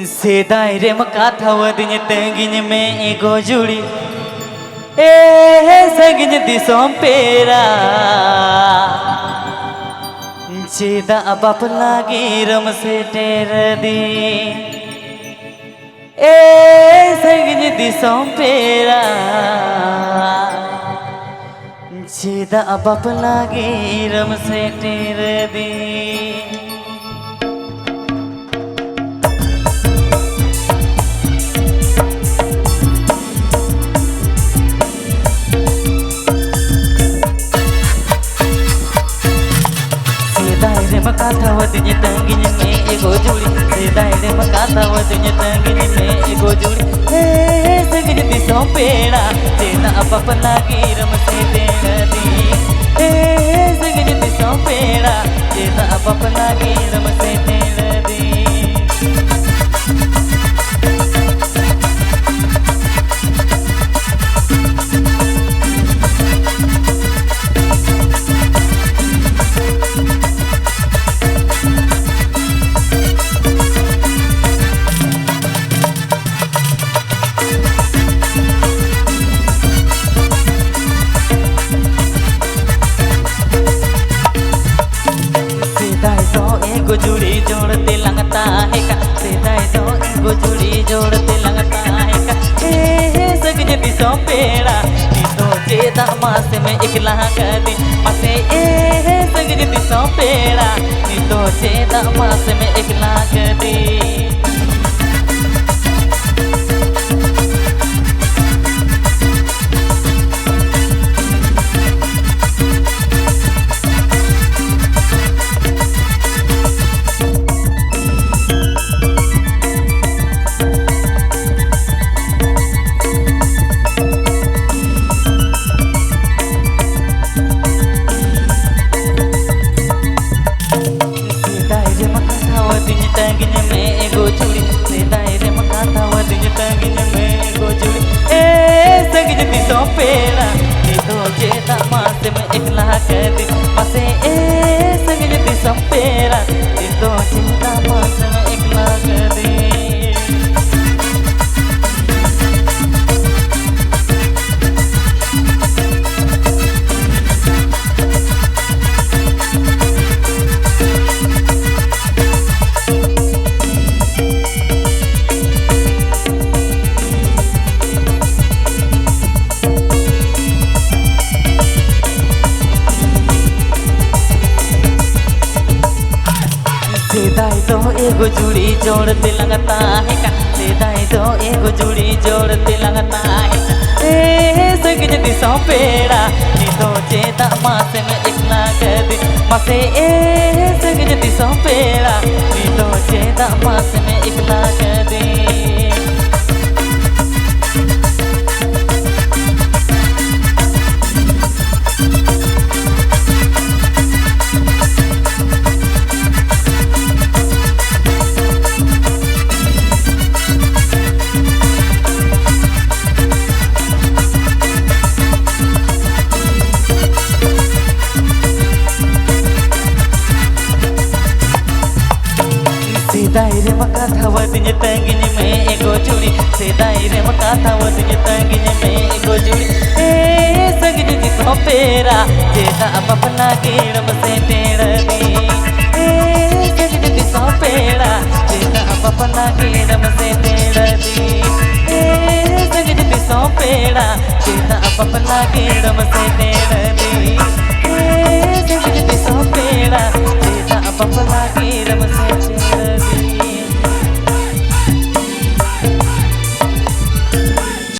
सेदाय रे मकाथा वदिन तंगिन में एगो जुड़ी ए सगिन दिसों पेरा चेदा बाप लागी रम से टेर दी ए सगिन दिसों पेरा चेदा बाप लागी रम से टेर दी मकाथा वदिन तंगिन में एगो जुड़ी सेदाय रे मकाथा वदिन तंगिन में एगो जुड़ी हे सगिन दिसों पेड़ा चेदा बाप लागी रम से टेर दी हे सगिन दिसों पेड़ा चेदा बाप लागी रम से टेर दी एगो जुड़ी जोड़ते लगता है का सेदाय दो एगो जुड़ी जोड़ते लगता है का हे सगिन दिसों पेड़ा नी तो चेदा मास में इकला कर दी मसे ए सगिन दिसों पेड़ा नी तो चेदा मास में इकला कर दी तंगिन में एगो जुड़ी सेदाय रे मकाथा वदिन तंगिन में एगो जुड़ी ए सगिन दिसों पेड़ा नी तो चेदा मास में इकला कर दी मसे ए सगिन दिसों पेड़ा नी तो चेदा मास में इकला कर दी सेदाय दो एगो जुड़ी जोड़ते लगता है का सेदाय दो एगो जुड़ी जोड़ते लगता है ए सगिन दिसों पेड़ा नी तो चेदा मास में इकला कर दी मसे ए सगिन दिसों पेड़ा नी तो चेदा मास में इकला कर दी सेदाय रे मकाथा वदिन तंगिन में एगो जुड़ी सेदाय रे मकाथा वदिन तंगिन में एगो जुड़ी ए सगिन दिसों पेड़ा चेदा बाप लागी रम से टेर दी ए सगिन दिसों पेड़ा चेदा बाप लागी रम से टेर दी ए सगिन दिसों पेड़ा चेदा बाप लागी रम से टेर दी